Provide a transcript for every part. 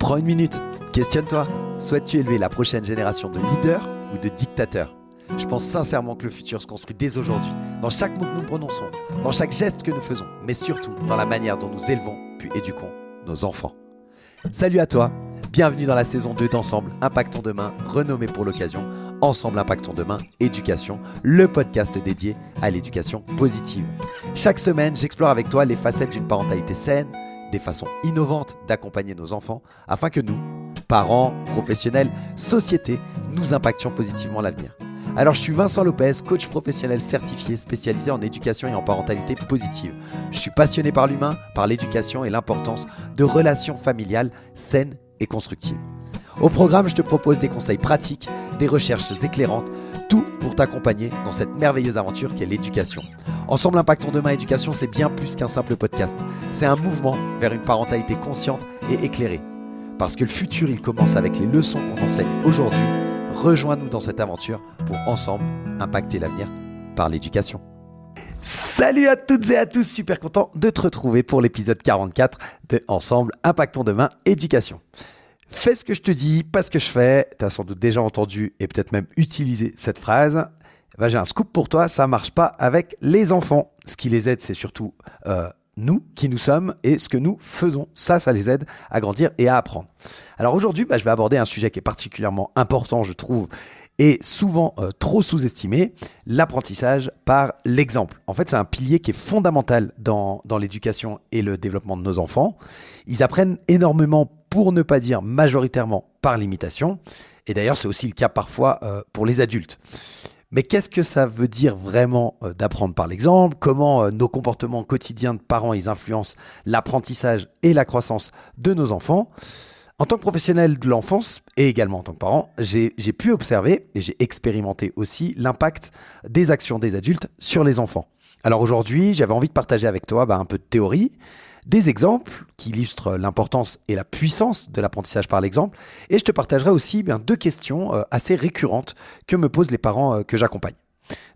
Prends une minute, questionne-toi. Souhaites-tu élever la prochaine génération de leaders ou de dictateurs ? Je pense sincèrement que le futur se construit dès aujourd'hui, dans chaque mot que nous prononçons, dans chaque geste que nous faisons, mais surtout dans la manière dont nous élevons puis éduquons nos enfants. Salut à toi, bienvenue dans la saison 2 d'Ensemble Impactons Demain, renommée pour l'occasion Ensemble Impactons Demain Éducation, le podcast dédié à l'éducation positive. Chaque semaine, j'explore avec toi les facettes d'une parentalité saine, des façons innovantes d'accompagner nos enfants, afin que nous, parents, professionnels, société, nous impactions positivement l'avenir. Alors je suis Vincent Lopez, coach professionnel certifié spécialisé en éducation et en parentalité positive. Je suis passionné par l'humain, par l'éducation et l'importance de relations familiales saines et constructives. Au programme, je te propose des conseils pratiques, des recherches éclairantes, tout pour t'accompagner dans cette merveilleuse aventure qu'est l'éducation. Ensemble Impactons Demain Éducation, c'est bien plus qu'un simple podcast. C'est un mouvement vers une parentalité consciente et éclairée. Parce que le futur, il commence avec les leçons qu'on enseigne aujourd'hui. Rejoins-nous dans cette aventure pour ensemble impacter l'avenir par l'éducation. Salut à toutes et à tous, super content de te retrouver pour l'épisode 44 de Ensemble Impactons Demain Éducation. Fais ce que je te dis, pas ce que je fais. Tu as sans doute déjà entendu et peut-être même utilisé cette phrase. J'ai un scoop pour toi, ça marche pas avec les enfants. Ce qui les aide, c'est surtout nous, qui nous sommes et ce que nous faisons. Ça les aide à grandir et à apprendre. Alors aujourd'hui, je vais aborder un sujet qui est particulièrement important, je trouve, et souvent trop sous-estimé, l'apprentissage par l'exemple. En fait, c'est un pilier qui est fondamental dans l'éducation et le développement de nos enfants. Ils apprennent énormément, pour ne pas dire majoritairement, par l'imitation. Et d'ailleurs, c'est aussi le cas parfois pour les adultes. Mais qu'est-ce que ça veut dire vraiment d'apprendre par l'exemple ? Comment nos comportements quotidiens de parents, ils influencent l'apprentissage et la croissance de nos enfants ? En tant que professionnel de l'enfance et également en tant que parent, j'ai pu observer et j'ai expérimenté aussi l'impact des actions des adultes sur les enfants. Alors aujourd'hui, j'avais envie de partager avec toi un peu de théorie, des exemples qui illustrent l'importance et la puissance de l'apprentissage par l'exemple. Et je te partagerai aussi deux questions assez récurrentes que me posent les parents que j'accompagne.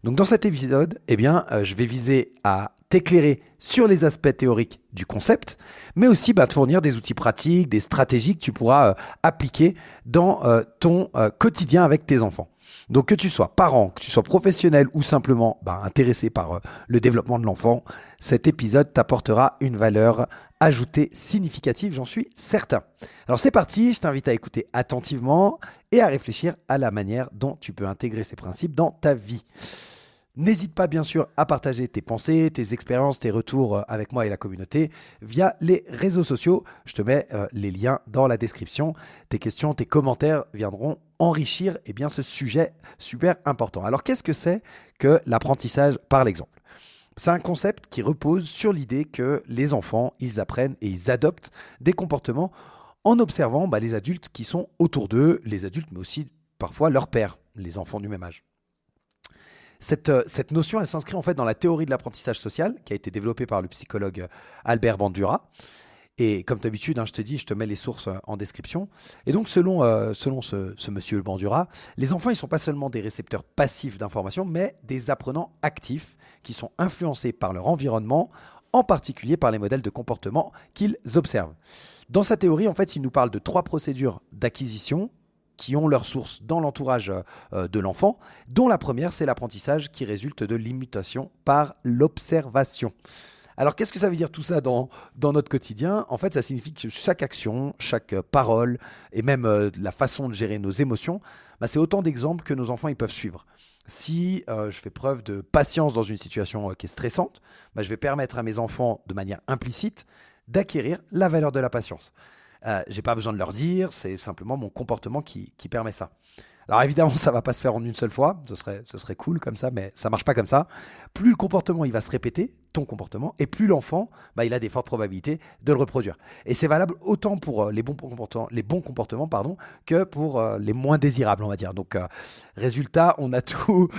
Donc dans cet épisode, je vais viser à t'éclairer sur les aspects théoriques du concept, mais aussi te fournir des outils pratiques, des stratégies que tu pourras appliquer dans ton quotidien avec tes enfants. Donc que tu sois parent, que tu sois professionnel ou simplement intéressé par le développement de l'enfant, cet épisode t'apportera une valeur ajoutée significative, j'en suis certain. Alors c'est parti, je t'invite à écouter attentivement et à réfléchir à la manière dont tu peux intégrer ces principes dans ta vie. N'hésite pas bien sûr à partager tes pensées, tes expériences, tes retours avec moi et la communauté via les réseaux sociaux. Je te mets les liens dans la description. Tes questions, tes commentaires viendront enrichir ce sujet super important. Alors qu'est-ce que c'est que l'apprentissage par l'exemple ? C'est un concept qui repose sur l'idée que les enfants, ils apprennent et ils adoptent des comportements en observant les adultes qui sont autour d'eux, les adultes mais aussi parfois leurs pairs, les enfants du même âge. Cette notion, elle s'inscrit en fait dans la théorie de l'apprentissage social qui a été développée par le psychologue Albert Bandura. Et comme d'habitude, je te mets les sources en description. Et donc, selon ce monsieur Bandura, les enfants, ils ne sont pas seulement des récepteurs passifs d'informations, mais des apprenants actifs qui sont influencés par leur environnement, en particulier par les modèles de comportement qu'ils observent. Dans sa théorie, en fait, il nous parle de 3 procédures d'acquisition qui ont leur source dans l'entourage de l'enfant, dont la première, c'est l'apprentissage qui résulte de l'imitation par l'observation. Alors, qu'est-ce que ça veut dire tout ça dans notre quotidien ? En fait, ça signifie que chaque action, chaque parole et même la façon de gérer nos émotions, c'est autant d'exemples que nos enfants ils peuvent suivre. Si je fais preuve de patience dans une situation qui est stressante, je vais permettre à mes enfants, de manière implicite, d'acquérir la valeur de la patience. Je n'ai pas besoin de leur dire, c'est simplement mon comportement qui permet ça. Alors évidemment, ça ne va pas se faire en une seule fois, ce serait cool comme ça, mais ça ne marche pas comme ça. Plus le comportement il va se répéter, ton comportement, et plus l'enfant il a des fortes probabilités de le reproduire. Et c'est valable autant pour les bons comportements que pour les moins désirables, on va dire. Donc résultat, on a tout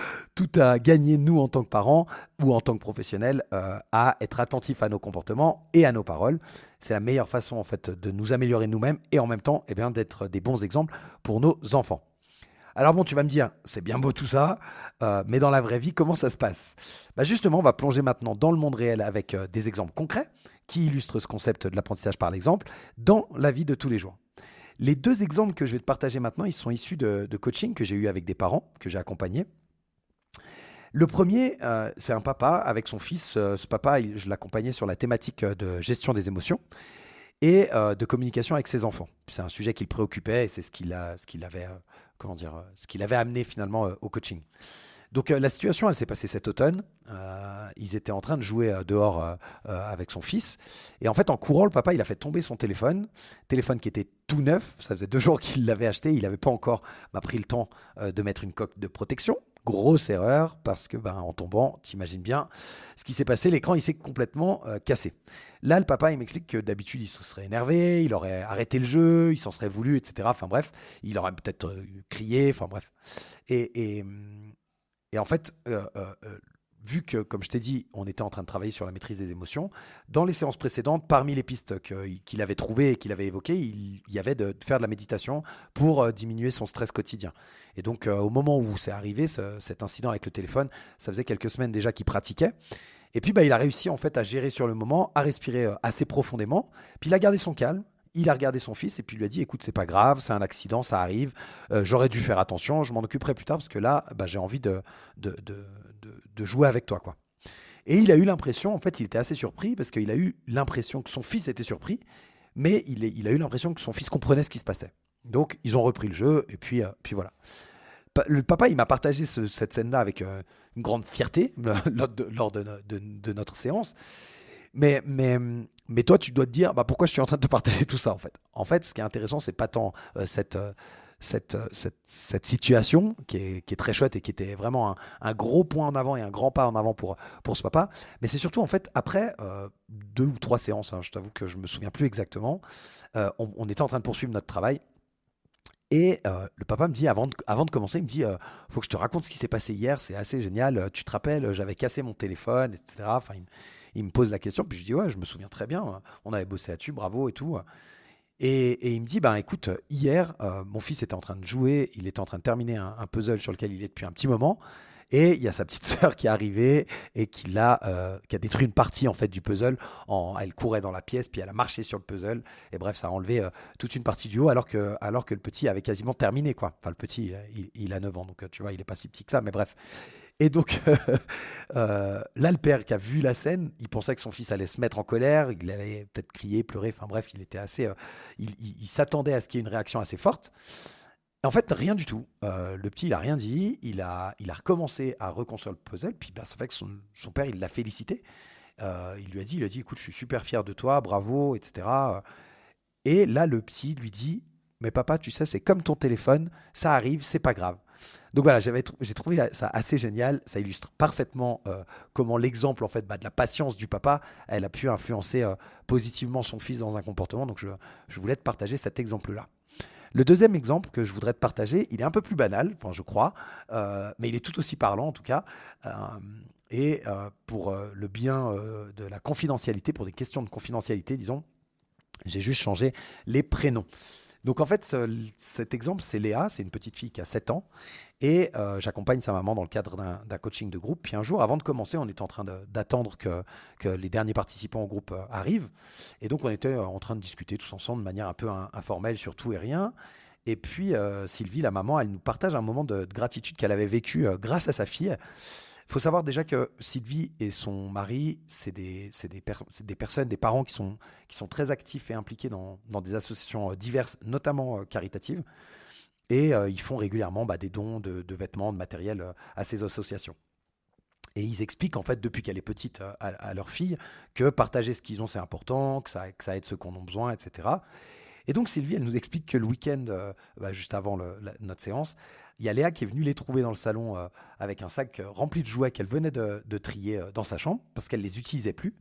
à gagner, nous en tant que parents ou en tant que professionnels, à être attentifs à nos comportements et à nos paroles. C'est la meilleure façon en fait de nous améliorer nous-mêmes et en même temps d'être des bons exemples pour nos enfants. Alors bon, tu vas me dire, c'est bien beau tout ça, mais dans la vraie vie, comment ça se passe ? Justement, on va plonger maintenant dans le monde réel avec des exemples concrets qui illustrent ce concept de l'apprentissage par l'exemple dans la vie de tous les jours. Les deux exemples que je vais te partager maintenant, ils sont issus de coaching que j'ai eu avec des parents que j'ai accompagnés. Le premier, c'est un papa avec son fils. Ce papa, je l'accompagnais sur la thématique de gestion des émotions et de communication avec ses enfants. C'est un sujet qui le préoccupait et c'est ce qu'il avait amené finalement au coaching. Donc la situation, elle s'est passée cet automne. Ils étaient en train de jouer dehors avec son fils. Et en fait, en courant, le papa, il a fait tomber son téléphone qui était tout neuf. Ça faisait 2 jours qu'il l'avait acheté. Il n'avait pas encore pris le temps de mettre une coque de protection. Grosse erreur, parce que en tombant, t'imagines bien ce qui s'est passé. L'écran, il s'est complètement cassé. Là, le papa, il m'explique que d'habitude, il se serait énervé, il aurait arrêté le jeu, il s'en serait voulu, etc. Enfin bref, il aurait peut-être crié, enfin bref. Et, et en fait, vu que, comme je t'ai dit, on était en train de travailler sur la maîtrise des émotions, dans les séances précédentes, parmi les pistes qu'il avait trouvées et qu'il avait évoquées, il y avait de faire de la méditation pour diminuer son stress quotidien. Et donc, au moment où c'est arrivé, cet incident avec le téléphone, ça faisait quelques semaines déjà qu'il pratiquait. Et puis, il a réussi en fait à gérer sur le moment, à respirer assez profondément. Puis, il a gardé son calme. Il a regardé son fils et puis il lui a dit écoute, c'est pas grave, c'est un accident, ça arrive. J'aurais dû faire attention, je m'en occuperai plus tard parce que là, j'ai envie de jouer avec toi, quoi. Et il a eu l'impression, en fait, il était assez surpris parce qu'il a eu l'impression que son fils était surpris, mais il a eu l'impression que son fils comprenait ce qui se passait. Donc, ils ont repris le jeu et puis voilà. Le papa, il m'a partagé cette scène-là avec une grande fierté lors de notre séance. Mais toi, tu dois te dire pourquoi je suis en train de te partager tout ça en fait. En fait, ce qui est intéressant, c'est pas tant cette situation qui est très chouette et qui était vraiment un gros point en avant et un grand pas en avant pour ce papa, mais c'est surtout en fait après 2 ou 3 séances, je t'avoue que je me souviens plus exactement, on était en train de poursuivre notre travail. Et le papa me dit, avant de commencer, il me dit faut que je te raconte ce qui s'est passé hier, c'est assez génial. Tu te rappelles, j'avais cassé mon téléphone, etc. Enfin, il me pose la question, puis je dis ouais, je me souviens très bien, on avait bossé là-dessus, bravo et tout. Et il me dit écoute, hier, mon fils était en train de jouer, il était en train de terminer un puzzle sur lequel il est depuis un petit moment. Et il y a sa petite sœur qui est arrivée et qui a détruit une partie en fait du puzzle. Elle courait dans la pièce, puis elle a marché sur le puzzle. Et bref, ça a enlevé toute une partie du haut alors que le petit avait quasiment terminé, quoi. Enfin, le petit, il a 9 ans, donc tu vois, il n'est pas si petit que ça, mais bref. Et donc, là, le père qui a vu la scène, il pensait que son fils allait se mettre en colère, il allait peut-être crier, pleurer, enfin bref, il était assez. Il s'attendait à ce qu'il y ait une réaction assez forte. En fait, rien du tout. Le petit, il a rien dit. Il a recommencé à reconstruire le puzzle. Puis, c'est vrai que son père, il l'a félicité. Il a dit, écoute, je suis super fier de toi, bravo, etc. Et là, le petit lui dit, mais papa, tu sais, c'est comme ton téléphone, ça arrive, c'est pas grave. Donc voilà, j'ai trouvé ça assez génial. Ça illustre parfaitement comment l'exemple en fait de la patience du papa, elle a pu influencer positivement son fils dans un comportement. Donc je voulais te partager cet exemple-là. Le deuxième exemple que je voudrais te partager, il est un peu plus banal, enfin je crois, mais il est tout aussi parlant en tout cas. Et pour le bien de la confidentialité, pour des questions de confidentialité, disons, j'ai juste changé les prénoms. Donc en fait, cet exemple, c'est Léa, c'est une petite fille qui a 7 ans. Et j'accompagne sa maman dans le cadre d'un coaching de groupe. Puis un jour, avant de commencer, on était en train d'attendre que les derniers participants au groupe arrivent. Et donc on était en train de discuter tous ensemble de manière un peu informelle sur tout et rien. Et puis Sylvie, la maman, elle nous partage un moment de gratitude qu'elle avait vécu grâce à sa fille. Il faut savoir déjà que Sylvie et son mari, c'est des personnes, des parents qui sont très actifs et impliqués dans des associations diverses, notamment caritatives. Et ils font régulièrement des dons de vêtements, de matériel à ces associations. Et ils expliquent en fait depuis qu'elle est petite à leur fille que partager ce qu'ils ont c'est important, que ça aide ceux qui en ont besoin, etc. Et donc Sylvie, elle nous explique que le week-end, juste avant notre séance, il y a Léa qui est venue les trouver dans le salon avec un sac rempli de jouets qu'elle venait de trier dans sa chambre parce qu'elle ne les utilisait plus.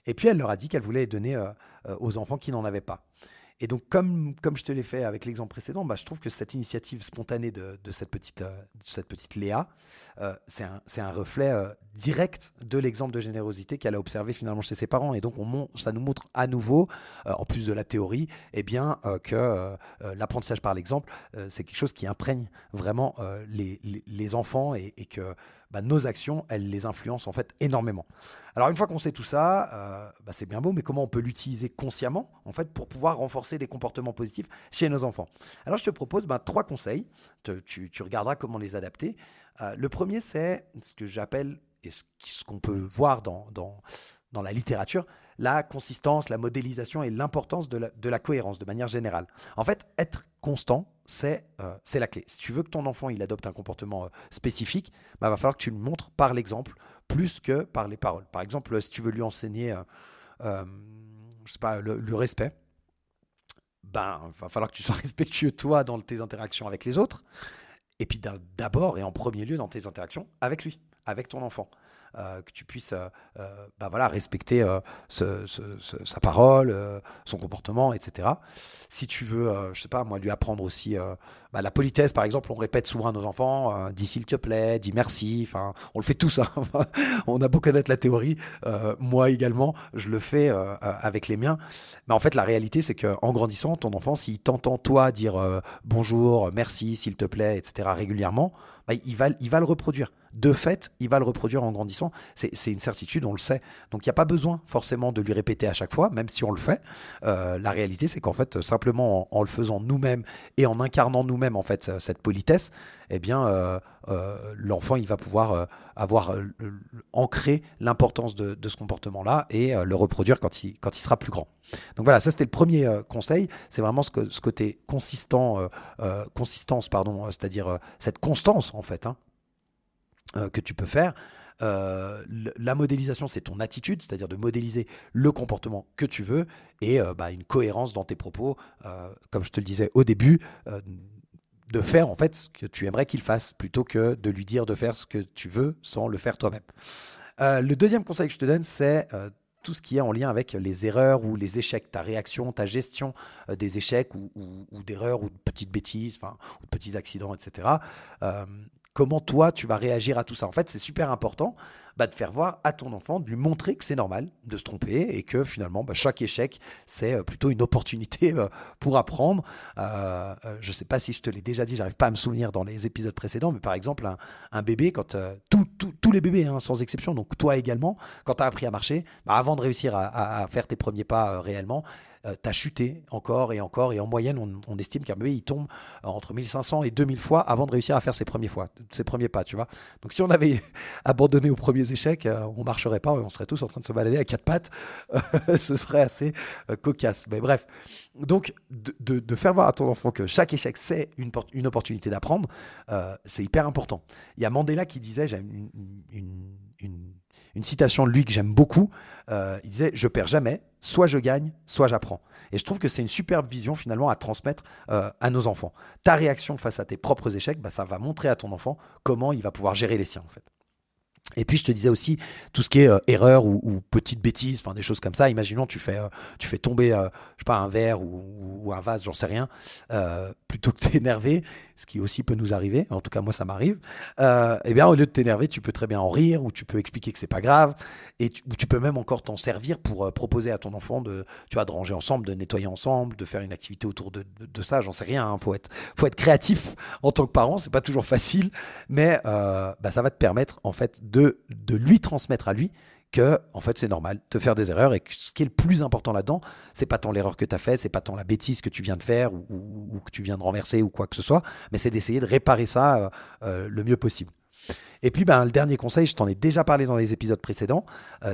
Et puis elle leur a dit qu'elle voulait les donner aux enfants qui n'en avaient pas. Et donc, comme je te l'ai fait avec l'exemple précédent, je trouve que cette initiative spontanée de cette petite Léa, c'est un reflet direct de l'exemple de générosité qu'elle a observé finalement chez ses parents. Et donc, ça nous montre à nouveau, en plus de la théorie, que l'apprentissage par l'exemple, c'est quelque chose qui imprègne vraiment les enfants et que nos actions, elles les influencent en fait énormément. Alors une fois qu'on sait tout ça, c'est bien beau, mais comment on peut l'utiliser consciemment en fait pour pouvoir renforcer renforcer des comportements positifs chez nos enfants. Alors je te propose 3 conseils, tu regarderas comment les adapter. Le premier, c'est ce que j'appelle, et ce qu'on peut voir dans la littérature, la consistance, la modélisation et l'importance de la cohérence de manière générale. En fait, être constant, c'est la clé. Si tu veux que ton enfant il adopte un comportement spécifique, va falloir que tu le montres par l'exemple plus que par les paroles. Par exemple, si tu veux lui enseigner je sais pas, le respect, va falloir que tu sois respectueux toi dans tes interactions avec les autres, et puis d'abord et en premier lieu dans tes interactions avec lui, avec ton enfant. Que tu puisses respecter sa parole, son comportement, etc. Si tu veux, je sais pas, moi, lui apprendre aussi la politesse, par exemple, on répète souvent à nos enfants, dis s'il te plaît, dis merci, enfin, on le fait tous, hein. On a beau connaître la théorie, moi également, je le fais avec les miens. Mais en fait, la réalité, c'est qu'en grandissant, ton enfant, s'il t'entend, toi, dire bonjour, merci, s'il te plaît, etc., régulièrement, il va le reproduire. De fait, il va le reproduire en grandissant. C'est une certitude, on le sait. Donc, il n'y a pas besoin forcément de lui répéter à chaque fois, même si on le fait. La réalité, c'est qu'en fait, simplement en le faisant nous-mêmes et en incarnant nous-mêmes en fait cette politesse, eh bien, l'enfant, il va pouvoir avoir ancré l'importance de ce comportement-là et le reproduire quand il sera plus grand. Donc voilà, ça c'était le premier conseil. C'est vraiment ce côté consistance, c'est-à-dire cette constance en fait, hein, que tu peux faire. La modélisation, c'est ton attitude, c'est-à-dire de modéliser le comportement que tu veux et une cohérence dans tes propos, comme je te le disais au début, de faire en fait ce que tu aimerais qu'il fasse plutôt que de lui dire de faire ce que tu veux sans le faire toi-même. Le deuxième conseil que je te donne, c'est tout ce qui est en lien avec les erreurs ou les échecs, ta réaction, ta gestion des échecs ou d'erreurs ou de petites bêtises, ou de petits accidents, etc. Comment toi, tu vas réagir à tout ça. En fait, c'est super important de faire voir à ton enfant, de lui montrer que c'est normal de se tromper et que finalement, chaque échec, c'est plutôt une opportunité pour apprendre. Je ne sais pas si je te l'ai déjà dit, j'arrive pas à me souvenir dans les épisodes précédents, mais par exemple, un bébé, quand tous les bébés, hein, sans exception, donc toi également, quand tu as appris à marcher, avant de réussir à faire tes premiers pas réellement, tu as chuté encore et encore, et en moyenne, on estime qu'un bébé, il tombe entre 1500 et 2000 fois avant de réussir à faire ses premiers pas, tu vois. Donc si on avait abandonné aux premiers échecs, on marcherait pas, on serait tous en train de se balader à quatre pattes, ce serait assez cocasse. Mais bref, donc de faire voir à ton enfant que chaque échec, c'est une opportunité d'apprendre, c'est hyper important. Il y a Mandela qui disait, j'aime une citation de lui que j'aime beaucoup, il disait « Je perds jamais, soit je gagne, soit j'apprends ». Et je trouve que c'est une superbe vision finalement à transmettre à nos enfants. Ta réaction face à tes propres échecs, ça va montrer à ton enfant comment il va pouvoir gérer les siens en fait. Et puis je te disais aussi tout ce qui est erreur ou petite bêtise, des choses comme ça. Imaginons tu fais tomber je sais pas, un verre ou un vase, j'en sais rien, plutôt que de t'énerver, ce qui aussi peut nous arriver, en tout cas moi ça m'arrive, et bien au lieu de t'énerver, tu peux très bien en rire, ou tu peux expliquer que c'est pas grave, ou tu peux même encore t'en servir pour proposer à ton enfant de ranger ensemble, de nettoyer ensemble, de faire une activité autour de ça, j'en sais rien, hein. Faut être créatif en tant que parent, c'est pas toujours facile, mais ça va te permettre en fait de lui transmettre à lui que en fait c'est normal de faire des erreurs, et que ce qui est le plus important là-dedans, c'est pas tant l'erreur que tu as fait, c'est pas tant la bêtise que tu viens de faire ou que tu viens de renverser ou quoi que ce soit, mais c'est d'essayer de réparer ça le mieux possible. Et puis le dernier conseil, je t'en ai déjà parlé dans les épisodes précédents,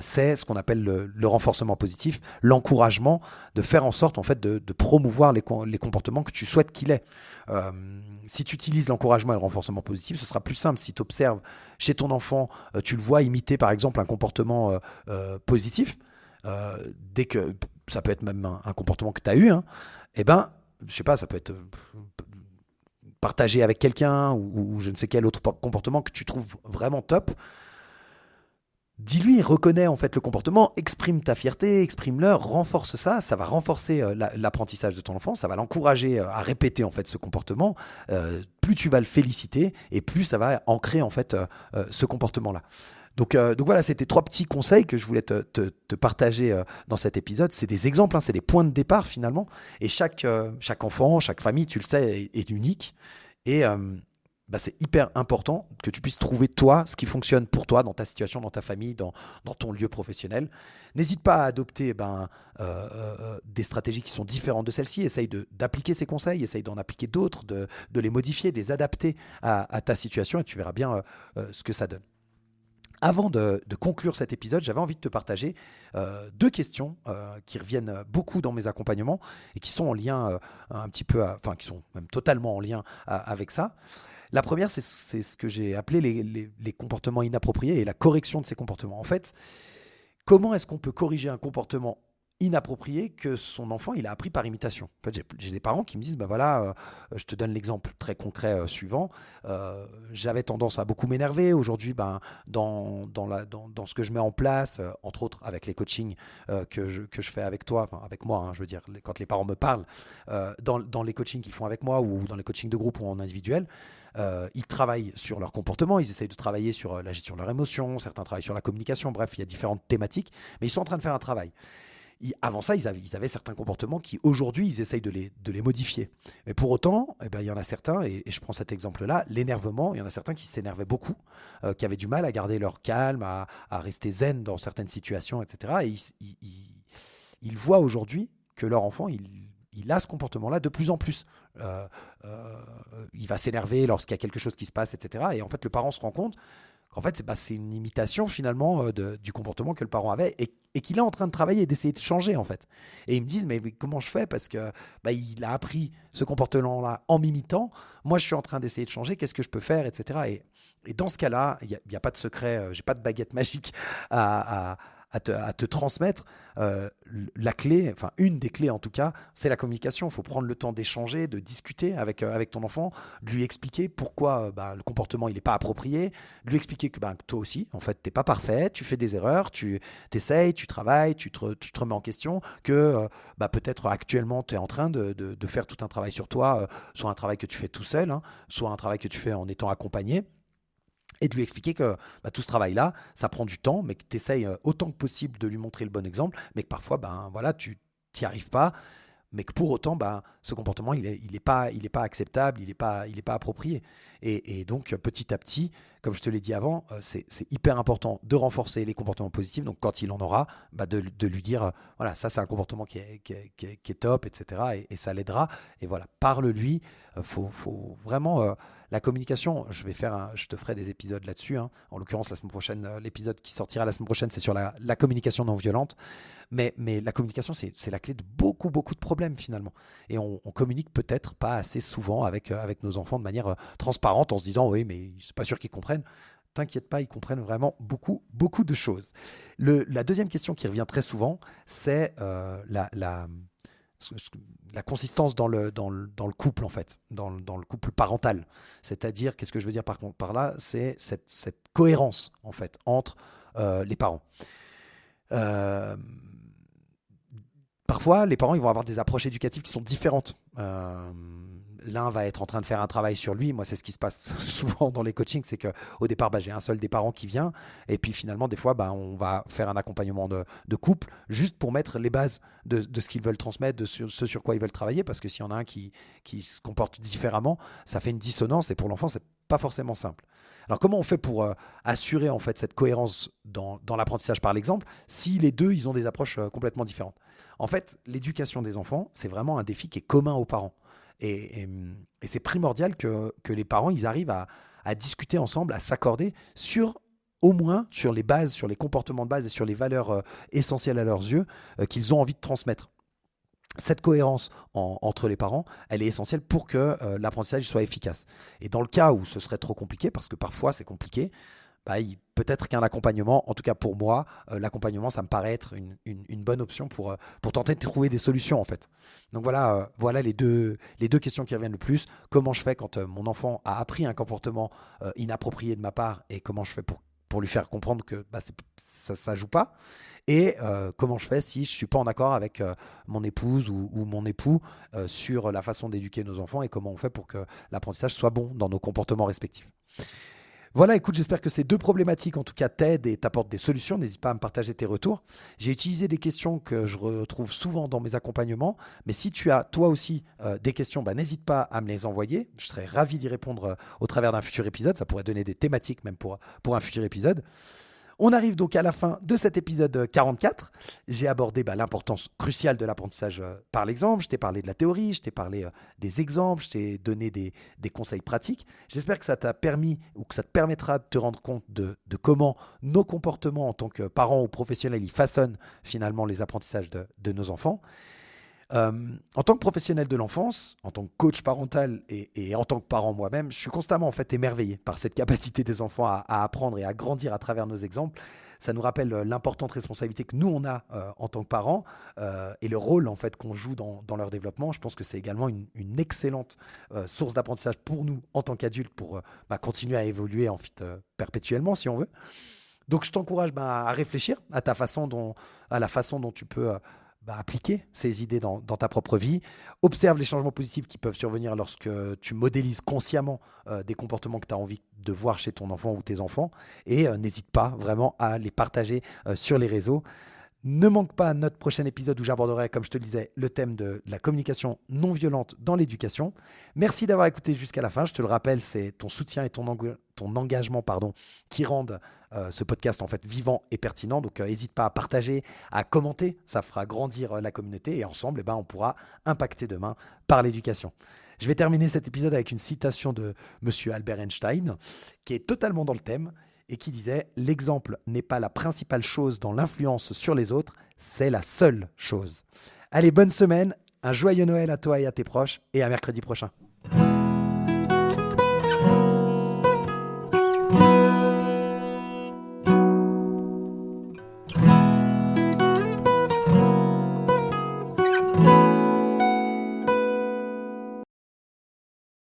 c'est ce qu'on appelle le renforcement positif, l'encouragement, de faire en sorte en fait de promouvoir les comportements que tu souhaites qu'il ait. Si tu utilises l'encouragement et le renforcement positif, ce sera plus simple. Si tu observes chez ton enfant, tu le vois imiter par exemple un comportement positif, dès que ça peut être même un comportement que tu as eu, hein, je sais pas, ça peut être partager avec quelqu'un ou je ne sais quel autre comportement que tu trouves vraiment top. Dis-lui, reconnais en fait le comportement, exprime ta fierté, exprime-le, renforce ça, ça va renforcer l'apprentissage de ton enfant, ça va l'encourager à répéter en fait ce comportement. Plus tu vas le féliciter et plus ça va ancrer en fait ce comportement-là. Donc voilà, c'était 3 petits conseils que je voulais te partager dans cet épisode. C'est des exemples, hein, c'est des points de départ finalement. Et chaque enfant, chaque famille, tu le sais, est unique. Et bah, c'est hyper important que tu puisses trouver toi ce qui fonctionne pour toi dans ta situation, dans ta famille, dans ton lieu professionnel. N'hésite pas à adopter des stratégies qui sont différentes de celles-ci. Essaye d'appliquer ces conseils, essaye d'en appliquer d'autres, de les modifier, de les adapter à ta situation et tu verras bien ce que ça donne. Avant de conclure cet épisode, j'avais envie de te partager deux questions qui reviennent beaucoup dans mes accompagnements et qui sont en lien un petit peu, enfin qui sont même totalement en lien avec ça. La première, c'est ce que j'ai appelé les comportements inappropriés et la correction de ces comportements. En fait, comment est-ce qu'on peut corriger un comportement inapproprié que son enfant il a appris par imitation? En fait, j'ai des parents qui me disent, ben voilà, je te donne l'exemple très concret suivant. J'avais tendance à beaucoup m'énerver. Aujourd'hui, dans ce que je mets en place, entre autres avec les coachings que je fais avec toi, enfin avec moi, hein, je veux dire, quand les parents me parlent, dans les coachings qu'ils font avec moi ou dans les coachings de groupe ou en individuel, ils travaillent sur leur comportement, ils essayent de travailler sur la gestion de leurs émotions, certains travaillent sur la communication, bref, il y a différentes thématiques, mais ils sont en train de faire un travail. Avant ça, ils avaient certains comportements qui, aujourd'hui, ils essayent de les modifier. Mais pour autant, eh ben, il y en a certains, et je prends cet exemple-là, l'énervement, il y en a certains qui s'énervaient beaucoup, qui avaient du mal à garder leur calme, à rester zen dans certaines situations, etc. Et ils voient aujourd'hui que leur enfant, il a ce comportement-là de plus en plus. Il va s'énerver lorsqu'il y a quelque chose qui se passe, etc. Et en fait, le parent se rend compte qu'en fait, c'est une imitation finalement du comportement que le parent avait et qu'il est en train de travailler et d'essayer de changer en fait. Et ils me disent, mais comment je fais? Parce que il a appris ce comportement-là en m'imitant. Moi, je suis en train d'essayer de changer. Qu'est-ce que je peux faire, etc. Et dans ce cas-là, il n'y a pas de secret. J'ai pas de baguette magique à te transmettre. La clé, enfin une des clés en tout cas, c'est la communication. Il faut prendre le temps d'échanger, de discuter avec ton enfant, de lui expliquer pourquoi le comportement il n'est pas approprié, de lui expliquer que toi aussi, en fait, tu n'es pas parfait, tu fais des erreurs, tu t'essayes, tu travailles, tu te remets en question, que peut-être actuellement tu es en train de faire tout un travail sur toi, soit un travail que tu fais tout seul, hein, soit un travail que tu fais en étant accompagné. Et de lui expliquer que tout ce travail-là, ça prend du temps, mais que tu essayes autant que possible de lui montrer le bon exemple, mais que parfois, tu n'y arrives pas, mais que pour autant, ce comportement, il est pas acceptable, il est pas approprié. Et donc, petit à petit, comme je te l'ai dit avant, c'est hyper important de renforcer les comportements positifs. Donc, quand il en aura, de lui dire, voilà, ça, c'est un comportement qui est top, etc. Et ça l'aidera. Et voilà, parle-lui. Faut vraiment... la communication, je te ferai des épisodes là-dessus. Hein. En l'occurrence, la semaine prochaine, l'épisode qui sortira la semaine prochaine, c'est sur la communication non violente. Mais la communication, c'est la clé de beaucoup, beaucoup de problèmes finalement. Et on communique peut-être pas assez souvent avec nos enfants de manière transparente en se disant, oui, mais c'est pas sûr qu'ils comprennent. T'inquiète pas, ils comprennent vraiment beaucoup, beaucoup de choses. La deuxième question qui revient très souvent, c'est la consistance dans le couple en fait, dans le couple parental. C'est-à-dire, qu'est-ce que je veux dire par là, c'est cette cohérence en fait entre les parents. Euh, Parfois, les parents ils vont avoir des approches éducatives qui sont différentes. L'un va être en train de faire un travail sur lui. Moi, c'est ce qui se passe souvent dans les coachings, c'est qu'au départ, j'ai un seul des parents qui vient, et puis finalement, des fois, on va faire un accompagnement de couple, juste pour mettre les bases de ce qu'ils veulent transmettre, de ce sur quoi ils veulent travailler, parce que s'il y en a un qui se comporte différemment, ça fait une dissonance, et pour l'enfant, c'est pas forcément simple. Alors, comment on fait pour assurer en fait cette cohérence dans l'apprentissage par l'exemple, si les deux, ils ont des approches complètement différentes? En fait, l'éducation des enfants, c'est vraiment un défi qui est commun aux parents. Et c'est primordial que les parents ils arrivent à discuter ensemble, à s'accorder au moins sur les bases, sur les comportements de base et sur les valeurs essentielles à leurs yeux qu'ils ont envie de transmettre. Cette cohérence entre les parents, elle est essentielle pour que l'apprentissage soit efficace. Et dans le cas où ce serait trop compliqué, parce que parfois c'est compliqué, peut-être qu'un accompagnement, en tout cas pour moi, l'accompagnement, ça me paraît être une bonne option pour tenter de trouver des solutions en fait. Donc voilà les deux questions qui reviennent le plus. Comment je fais quand mon enfant a appris un comportement inapproprié de ma part, et comment je fais pour lui faire comprendre que ça joue pas, et comment je fais si je suis pas en accord avec mon épouse ou mon époux sur la façon d'éduquer nos enfants, et comment on fait pour que l'apprentissage soit bon dans nos comportements respectifs. Voilà, écoute, j'espère que ces deux problématiques, en tout cas, t'aident et t'apportent des solutions. N'hésite pas à me partager tes retours. J'ai utilisé des questions que je retrouve souvent dans mes accompagnements. Mais si tu as, toi aussi, des questions, n'hésite pas à me les envoyer. Je serais ravi d'y répondre au travers d'un futur épisode. Ça pourrait donner des thématiques même pour un futur épisode. On arrive donc à la fin de cet épisode 44. J'ai abordé l'importance cruciale de l'apprentissage par l'exemple. Je t'ai parlé de la théorie, je t'ai parlé des exemples, je t'ai donné des conseils pratiques. J'espère que ça t'a permis ou que ça te permettra de te rendre compte de comment nos comportements en tant que parents ou professionnels ils façonnent finalement les apprentissages de nos enfants. En tant que professionnel de l'enfance, en tant que coach parental et en tant que parent moi-même, je suis constamment en fait émerveillé par cette capacité des enfants à apprendre et à grandir à travers nos exemples. Ça nous rappelle l'importante responsabilité que nous on a en tant que parents et le rôle en fait qu'on joue dans leur développement. Je pense que c'est également une excellente source d'apprentissage pour nous en tant qu'adultes pour continuer à évoluer en fait perpétuellement si on veut. Donc je t'encourage à réfléchir à la façon dont tu peux appliquer ces idées dans ta propre vie. Observe les changements positifs qui peuvent survenir lorsque tu modélises consciemment des comportements que tu as envie de voir chez ton enfant ou tes enfants. Et n'hésite pas vraiment à les partager sur les réseaux. Ne manque pas notre prochain épisode où j'aborderai, comme je te le disais, le thème de la communication non violente dans l'éducation. Merci d'avoir écouté jusqu'à la fin. Je te le rappelle, c'est ton soutien et ton engagement qui rendent ce podcast en fait vivant et pertinent. Donc n'hésite pas à partager, à commenter. Ça fera grandir la communauté et ensemble, on pourra impacter demain par l'éducation. Je vais terminer cet épisode avec une citation de Monsieur Albert Einstein qui est totalement dans le thème et qui disait « L'exemple n'est pas la principale chose dans l'influence sur les autres, c'est la seule chose. » Allez, bonne semaine, un joyeux Noël à toi et à tes proches et à mercredi prochain.